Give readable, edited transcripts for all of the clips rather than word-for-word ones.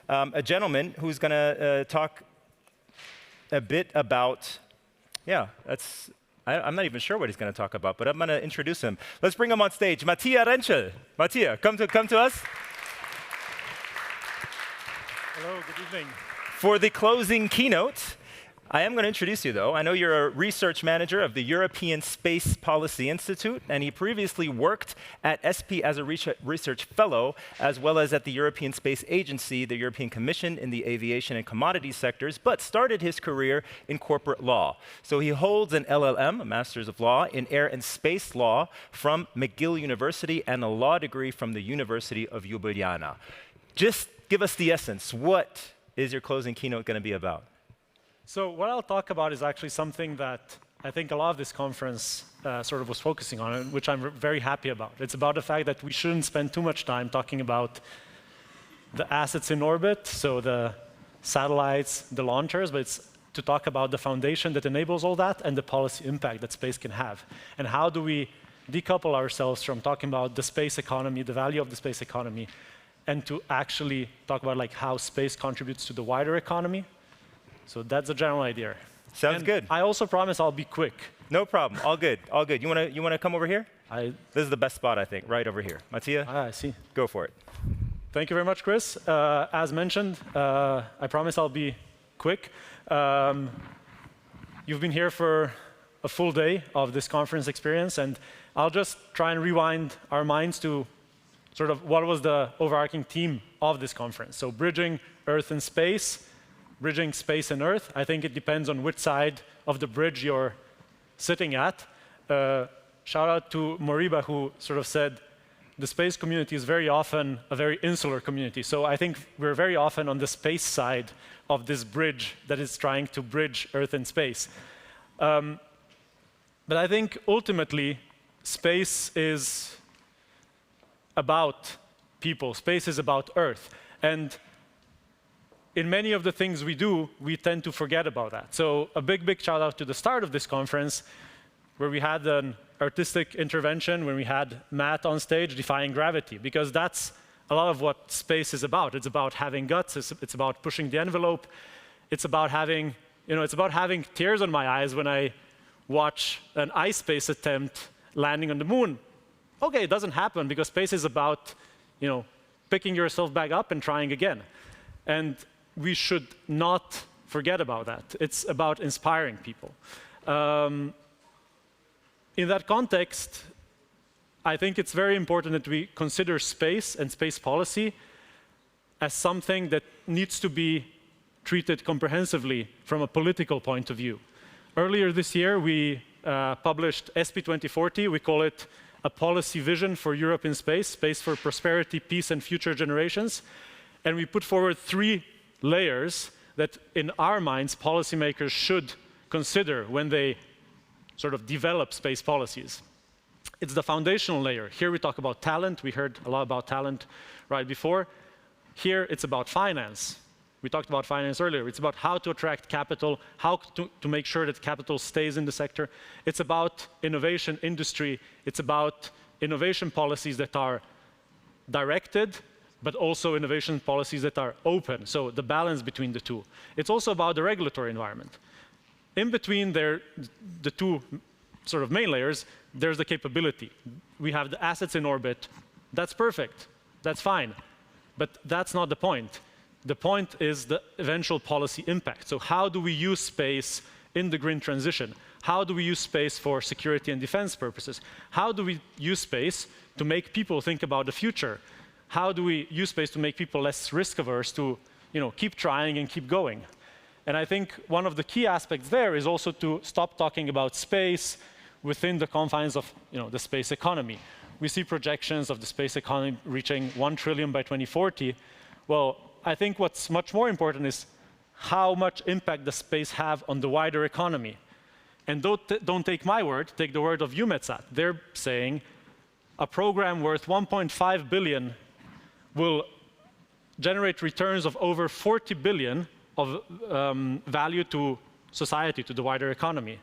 a gentleman who's going to talk a bit about, I'm not even sure what he's going to talk about, but I'm going to introduce him. Let's bring him on stage. Matthias Rentschel. Matthias, come to us. Hello, good evening. For the closing keynote, I am going to introduce you, though. I know you're a research manager of the European Space Policy Institute, and he previously worked at SP as a research fellow, as well as at the European Space Agency, the European Commission in the aviation and commodities sectors, but started his career in corporate law. So he holds an LLM, a Master's of Law, in Air and Space Law from McGill University and a law degree from the University of Ljubljana. Just give us the essence. What is your closing keynote going to be about? So what I'll talk about is actually something that I think a lot of this conference sort of was focusing on, and which I'm very happy about. It's about the fact that we shouldn't spend too much time talking about the assets in orbit, so the satellites, the launchers, but it's to talk about the foundation that enables all that and the policy impact that space can have. And how do we decouple ourselves from talking about the space economy, the value of the space economy, and to actually talk about like how space contributes to the wider economy. So that's the general idea. Sounds good. I also promise I'll be quick. No problem. All good. All good. You wanna come over here? This is the best spot, I think, right over here. Matthias? I see. Go for it. Thank you very much, Chris. As mentioned, I promise I'll be quick. You've been here for a full day of this conference experience, and I'll just try and rewind our minds to sort of what was the overarching theme of this conference. So bridging Earth and space, bridging space and Earth. I think it depends on which side of the bridge you're sitting at. Shout out to Moriba, who sort of said the space community is very often a very insular community. So I think we're very often on the space side of this bridge that is trying to bridge Earth and space. But I think ultimately, space is about people. Space is about Earth. And in many of the things we do, we tend to forget about that. So a big shout out to the start of this conference, where we had an artistic intervention, when we had Matt on stage defying gravity, because that's a lot of what space is about. It's about having guts, it's about pushing the envelope, it's about having, it's about having tears in my eyes when I watch an iSpace attempt landing on the moon. Okay, it doesn't happen because space is about, picking yourself back up and trying again. And we should not forget about that. It's about inspiring people. In that context, I think it's very important that we consider space and space policy as something that needs to be treated comprehensively from a political point of view. Earlier this year, we published SP 2040. We call it a policy vision for Europe in space, space for prosperity, peace, and future generations. And we put forward 3 layers that, in our minds, policymakers should consider when they sort of develop space policies. It's the foundational layer. Here we talk about talent. We heard a lot about talent right before. Here it's about finance. We talked about finance earlier. It's about how to attract capital, how to make sure that capital stays in the sector. It's about innovation industry. It's about innovation policies that are directed, but also innovation policies that are open, so the balance between the two. It's also about the regulatory environment. In between the 2 sort of main layers, there's the capability. We have the assets in orbit. That's perfect. That's fine. But that's not the point. The point is the eventual policy impact. So how do we use space in the green transition? How do we use space for security and defense purposes? How do we use space to make people think about the future? How do we use space to make people less risk-averse to keep trying and keep going? And I think one of the key aspects there is also to stop talking about space within the confines of the space economy. We see projections of the space economy reaching 1 trillion by 2040. Well, I think what's much more important is how much impact does space have on the wider economy. And don't take my word, take the word of EUMETSAT. They're saying a program worth 1.5 billion will generate returns of over 40 billion of value to society, to the wider economy.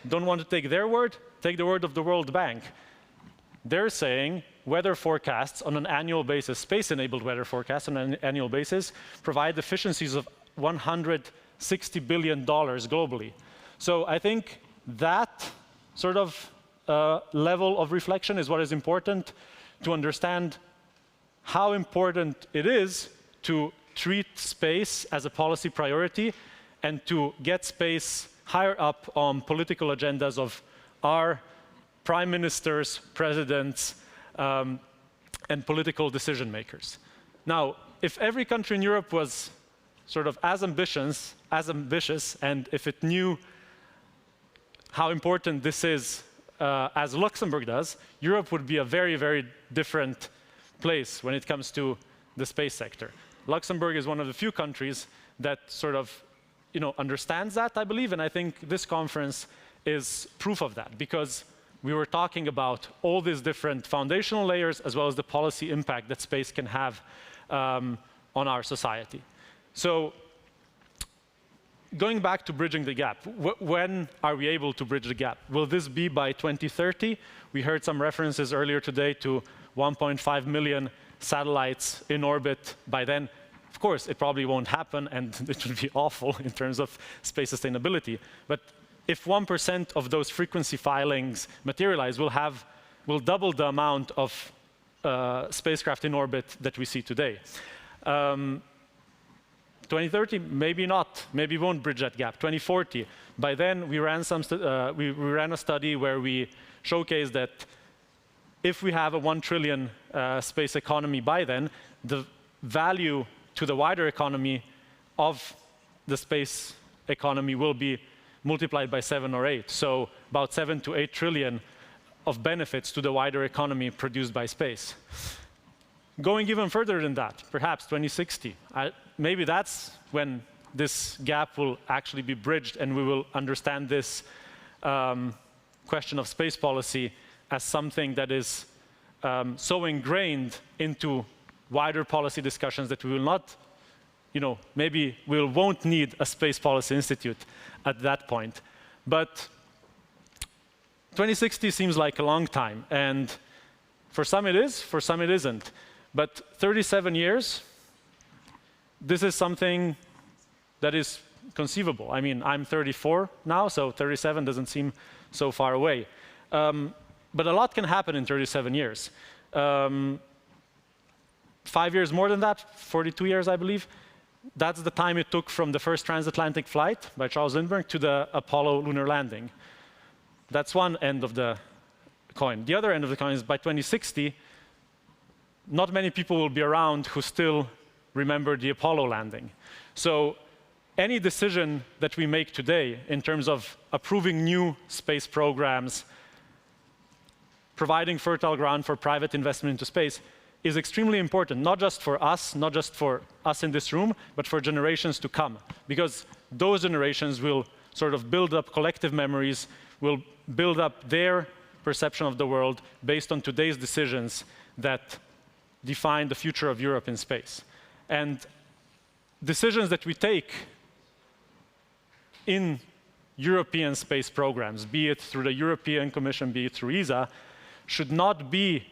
Don't want to take their word? Take the word of the World Bank. They're saying weather forecasts on an annual basis, space-enabled weather forecasts on an annual basis, provide efficiencies of $160 billion globally. So I think that sort of level of reflection is what is important to understand how important it is to treat space as a policy priority and to get space higher up on political agendas of our prime ministers, presidents, and political decision makers. Now, if every country in Europe was sort of as ambitious, and if it knew how important this is as Luxembourg does, Europe would be a very, very different place when it comes to the space sector. Luxembourg is one of the few countries that sort of understands that, I believe, and I think this conference is proof of that, because we were talking about all these different foundational layers as well as the policy impact that space can have on our society. So going back to bridging the gap, when are we able to bridge the gap? Will this be by 2030? We heard some references earlier today to 1.5 million satellites in orbit by then. Of course, it probably won't happen, and it would be awful in terms of space sustainability. But if 1% of those frequency filings materialize, we'll double the amount of spacecraft in orbit that we see today. 2030, maybe not. Maybe we won't bridge that gap. 2040, by then we ran a study where we showcased that if we have a 1 trillion space economy by then, the value to the wider economy of the space economy will be multiplied by 7 or 8. So about 7 to 8 trillion of benefits to the wider economy produced by space. Going even further than that, perhaps 2060, maybe that's when this gap will actually be bridged and we will understand this question of space policy as something that is so ingrained into wider policy discussions that we will not, maybe we won't need a space policy institute at that point. But 2060 seems like a long time, and for some it is, for some it isn't. But 37 years, this is something that is conceivable. I mean, I'm 34 now, so 37 doesn't seem so far away. But a lot can happen in 37 years. 5 years more than that, 42 years, I believe. That's the time it took from the first transatlantic flight by Charles Lindbergh to the Apollo lunar landing. That's one end of the coin. The other end of the coin is by 2060, not many people will be around who still remember the Apollo landing. So any decision that we make today in terms of approving new space programs, providing fertile ground for private investment into space, is extremely important, not just for us in this room, but for generations to come. Because those generations will sort of build up collective memories, will build up their perception of the world based on today's decisions that define the future of Europe in space. And decisions that we take in European space programs, be it through the European Commission, be it through ESA, should not be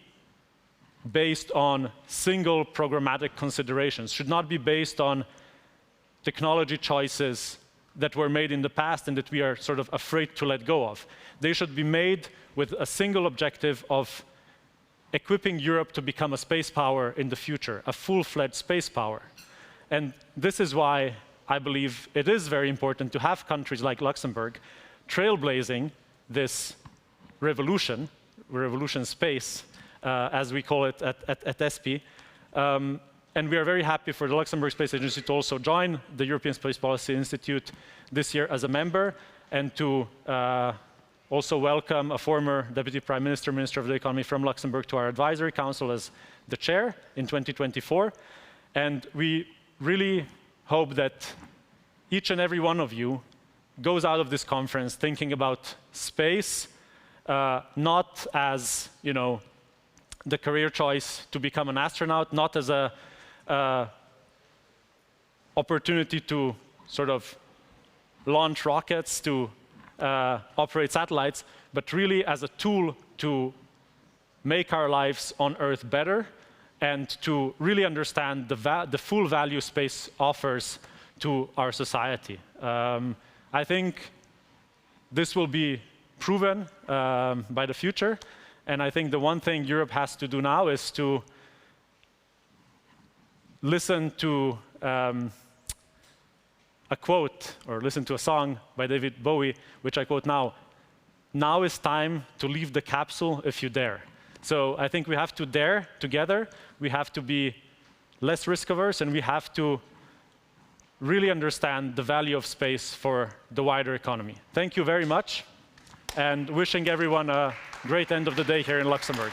based on single programmatic considerations, should not be based on technology choices that were made in the past and that we are sort of afraid to let go of. They should be made with a single objective of equipping Europe to become a space power in the future, a full-fledged space power. And this is why I believe it is very important to have countries like Luxembourg trailblazing this revolution space, as we call it at ESPI. And we are very happy for the Luxembourg Space Agency to also join the European Space Policy Institute this year as a member, and to also welcome a former Deputy Prime Minister, Minister of the Economy from Luxembourg to our advisory council as the chair in 2024. And we really hope that each and every one of you goes out of this conference thinking about space, not as, the career choice to become an astronaut, not as a opportunity to sort of launch rockets, to operate satellites, but really as a tool to make our lives on Earth better and to really understand the full value space offers to our society. I think this will be proven by the future, and I think the one thing Europe has to do now is to listen to a quote, or listen to a song by David Bowie, which I quote now: "Now is time to leave the capsule if you dare." So I think we have to dare together, we have to be less risk-averse, and we have to really understand the value of space for the wider economy. Thank you very much, and wishing everyone a great end of the day here in Luxembourg.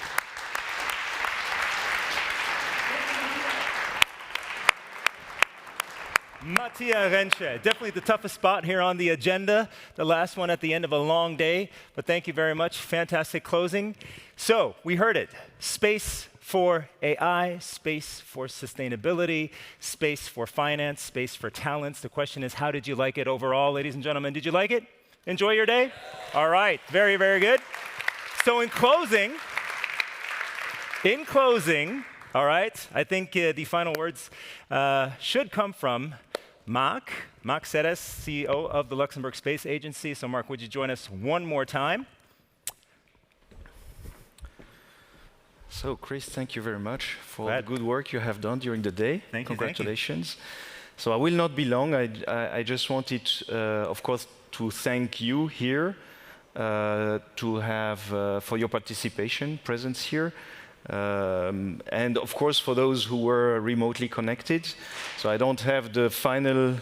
Mattia Rensche, definitely the toughest spot here on the agenda, the last one at the end of a long day, but thank you very much. Fantastic closing. So, we heard it. Space for AI, space for sustainability, space for finance, space for talents. The question is, how did you like it overall, ladies and gentlemen? Did you like it? Enjoy your day? All right, very, very good. So in closing, all right, I think the final words should come from Marc Seres, CEO of the Luxembourg Space Agency. So Marc, would you join us one more time? So Chris, thank you very much for the good work you have done during the day. Thank you. Congratulations. So I will not be long. I just wanted, of course, to thank you here to have for your participation, presence here. And of course, for those who were remotely connected. So I don't have the final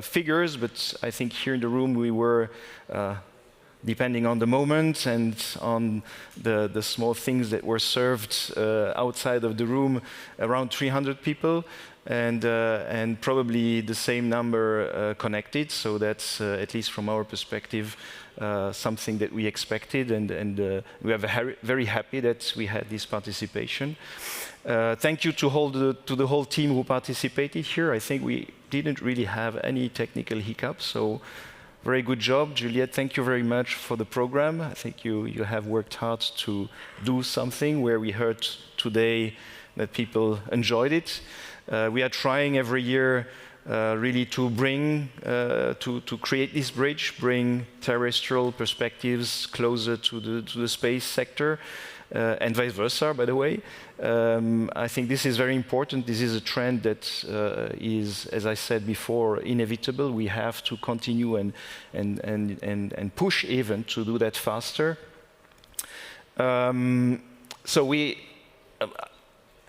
figures, but I think here in the room we were, depending on the moment and on the small things that were served outside of the room, around 300 people, and probably the same number connected. So that's, at least from our perspective, something that we expected, and we are very happy that we had this participation. Thank you to the whole team who participated here. I think we didn't really have any technical hiccups, so very good job. Juliette, thank you very much for the program. I think you have worked hard to do something where we heard today that people enjoyed it. We are trying every year really to bring, to create this bridge, bring terrestrial perspectives closer to the space sector, and vice versa, by the way. I think this is very important. This is a trend that is, as I said before, inevitable. We have to continue and push even to do that faster. So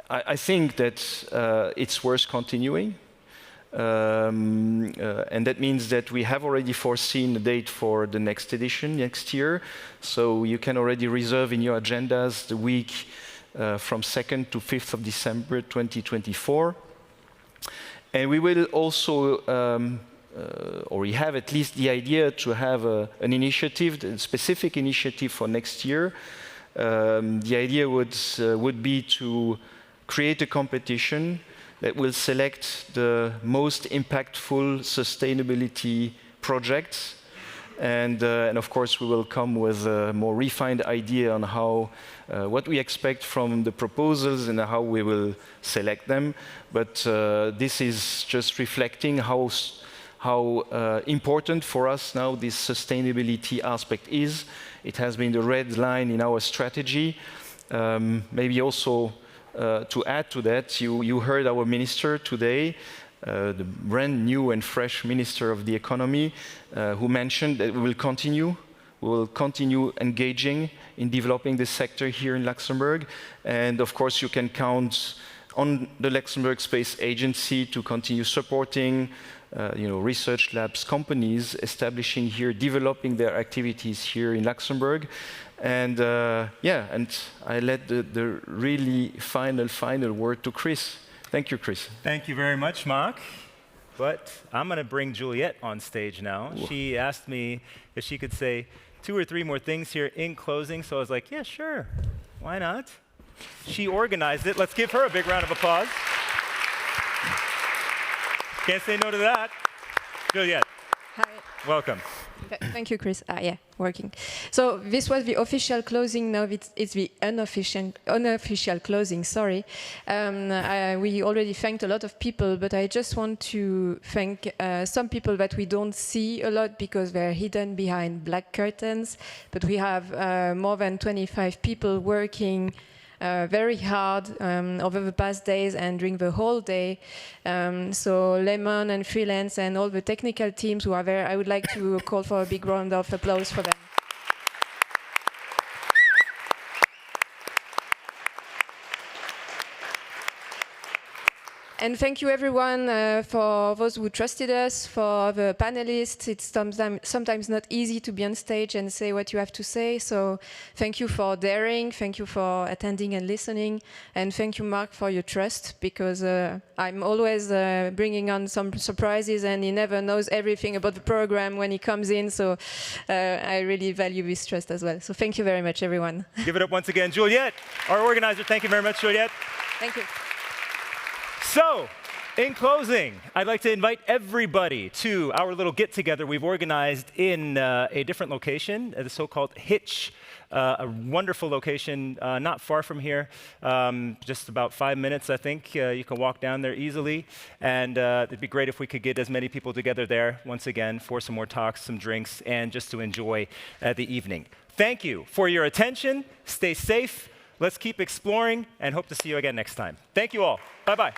I think that it's worth continuing. And that means that we have already foreseen a date for the next edition next year. So you can already reserve in your agendas the week from 2nd to 5th of December 2024. And we will also, or we have at least the idea to have an initiative, a specific initiative for next year. The idea would be to create a competition that will select the most impactful sustainability projects. And of course, we will come with a more refined idea on how, what we expect from the proposals and how we will select them. But this is just reflecting how important for us now this sustainability aspect is. It has been the red line in our strategy. Maybe also to add to that, you heard our minister today, the brand new and fresh Minister of the Economy, who mentioned that we will continue engaging in developing this sector here in Luxembourg. And of course, you can count on the Luxembourg Space Agency to continue supporting research labs, companies establishing here, developing their activities here in Luxembourg. And and I let the really final word to Chris. Thank you, Chris. Thank you very much, Marc. But I'm going to bring Juliette on stage now. Whoa. She asked me if she could say 2 or 3 more things here in closing, so I was like, yeah, sure. Why not? She organized it. Let's give her a big round of applause. Can't say no to that. Juliette. Hi. Welcome. Thank you, Chris. Yeah, working. So this was the official closing. Now it's the unofficial closing. Sorry. We already thanked a lot of people, but I just want to thank some people that we don't see a lot because they're hidden behind black curtains. But we have more than 25 people working very hard over the past days and during the whole day. So Lemon and Freelance and all the technical teams who are there, I would like to call for a big round of applause for them. And thank you, everyone, for those who trusted us, for the panelists. It's sometimes not easy to be on stage and say what you have to say. So thank you for daring. Thank you for attending and listening. And thank you, Mark, for your trust, because I'm always bringing on some surprises, and he never knows everything about the program when he comes in. So I really value this trust as well. So thank you very much, everyone. Give it up once again, Juliette, our organizer. Thank you very much, Juliette. Thank you. So, in closing, I'd like to invite everybody to our little get-together we've organized in a different location, the so-called Hitch, a wonderful location not far from here, just about 5 minutes, I think. You can walk down there easily, and it'd be great if we could get as many people together there once again for some more talks, some drinks, and just to enjoy the evening. Thank you for your attention. Stay safe. Let's keep exploring and hope to see you again next time. Thank you all. Bye-bye.